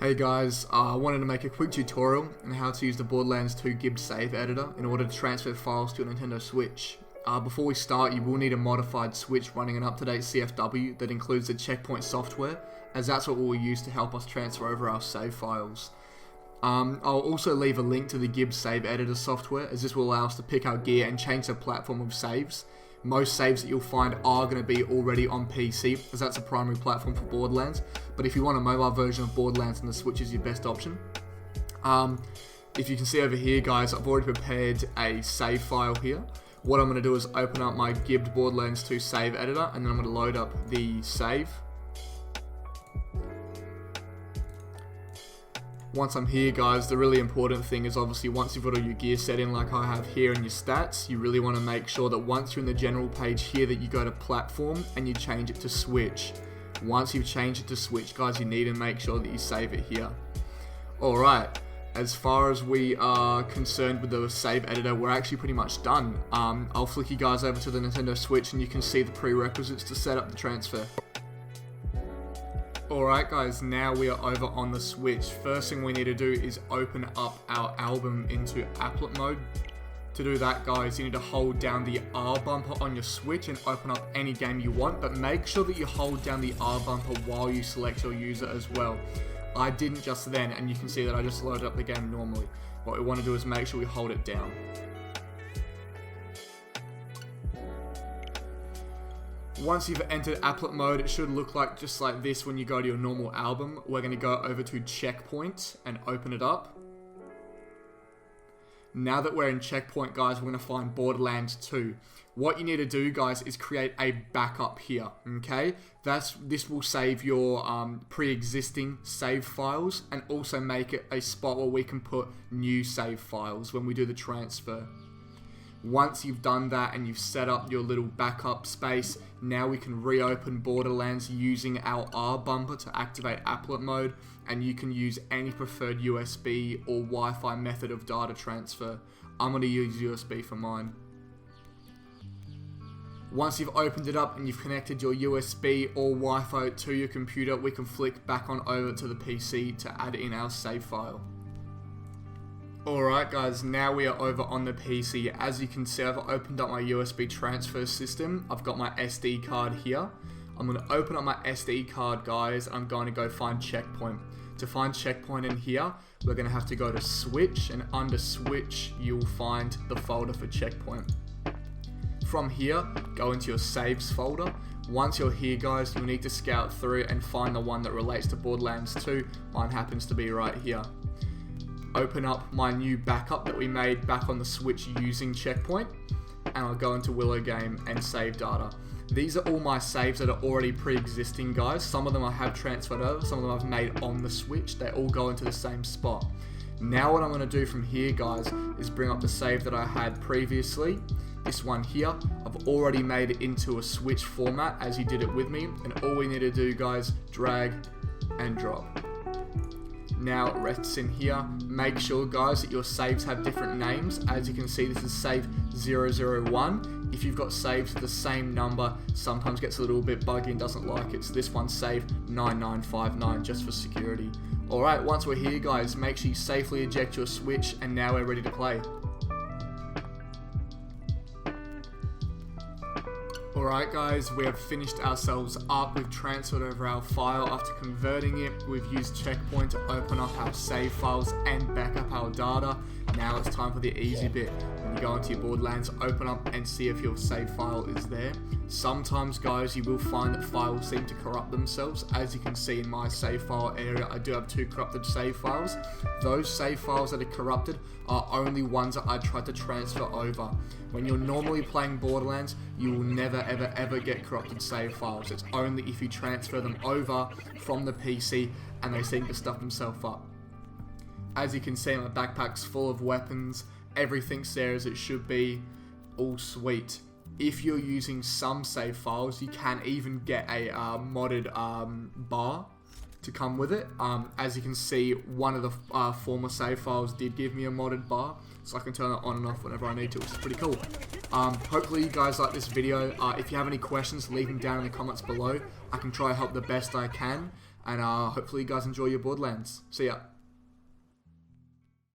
Hey guys, I wanted to make a quick tutorial on how to use the Borderlands 2 Gibbed save editor in order to transfer files to a Nintendo Switch. Before we start, you will need a modified Switch running an up-to-date CFW that includes the checkpoint software, as that's what we'll use to help us transfer over our save files. I'll also leave a link to the Gibbed save editor software, as this will allow us to pick our gear and change the platform of saves. Most saves that you'll find are going to be already on PC, as that's a primary platform for Borderlands. But if you want a mobile version of Borderlands, then the Switch is your best option. If you can see over here, guys, I've already prepared a save file here. What I'm going to do is open up my Gibbed Borderlands 2 save editor, and then I'm going to load up the save. Once I'm here, guys, the really important thing is obviously once you've got all your gear set in like I have here and your stats, you really want to make sure that once you're in the general page here that you go to platform and you change it to Switch. Once you've changed it to Switch, guys, you need to make sure that you save it here. Alright, as far as we are concerned with the save editor, we're actually pretty much done. I'll flick you guys over to the Nintendo Switch and you can see the prerequisites to set up the transfer. Alright guys, now we are over on the Switch. First thing we need to do is open up our album into applet mode. To do that, guys, you need to hold down the R bumper on your Switch and open up any game you want, but make sure that you hold down the R bumper while you select your user as well. I didn't just then, and you can see that I just loaded up the game normally. What we want to do is make sure we hold it down. Once you've entered applet mode, it should look like just like this when you go to your normal album. We're going to go over to checkpoint and open it up. Now that we're in checkpoint, guys, we're going to find Borderlands 2. What you need to do, guys, is create a backup here, okay? This will save your pre-existing save files and also make it a spot where we can put new save files when we do the transfer. Once you've done that and you've set up your little backup space, now we can reopen Borderlands using our R bumper to activate applet mode, and you can use any preferred USB or Wi-Fi method of data transfer. I'm going to use USB for mine. Once you've opened it up and you've connected your USB or Wi-Fi to your computer, we can flick back on over to the PC to add in our save file. Alright guys, now we are over on the PC. As you can see, I've opened up my USB transfer system. I've got my SD card here. I'm going to open up my SD card, guys. I'm going to go find checkpoint. To find checkpoint in here, we're going to have to go to Switch, and under Switch, you'll find the folder for checkpoint. From here, go into your saves folder. Once you're here, guys, you'll need to scout through and find the one that relates to Borderlands 2. Mine happens to be right here. Open up my new backup that we made back on the Switch using checkpoint, and I'll go into Willow Game and save data. These are all my saves that are already pre-existing, guys. Some of them I have transferred over, some of them I've made on the Switch. They all go into the same spot. Now what I'm going to do from here, guys, is bring up the save that I had previously. This one here, I've already made it into a Switch format as you did it with me, and all we need to do, guys, drag and drop. Now it rests in here. Make sure, guys, that your saves have different names. As you can see, this is save 001. If you've got saves with the same number, sometimes gets a little bit buggy and doesn't like it. So this one's save 9959 just for security. Alright, once we're here, guys, make sure you safely eject your Switch, and now we're ready to play. Alright guys, we have finished ourselves up. We've transferred over our file. After converting it, we've used checkpoint to open up our save files and back up our data. Now it's time for the easy bit. When you go into your Borderlands, open up and see if your save file is there. Sometimes, guys, you will find that files seem to corrupt themselves. As you can see in my save file area, I do have 2 corrupted save files. Those save files that are corrupted are only ones that I tried to transfer over. When you're normally playing Borderlands, you will never ever get corrupted save files. It's only if you transfer them over from the PC and they seem to stuff themselves up. As you can see, my backpack's full of weapons. Everything's there as it should be. All sweet. If you're using some save files, you can even get a modded bar to come with it. As you can see, one of the former save files did give me a modded bar, so I can turn it on and off whenever I need to, which is pretty cool. Hopefully you guys like this video. If you have any questions, leave them down in the comments below. I can try to help the best I can. And hopefully you guys enjoy your Borderlands. See ya.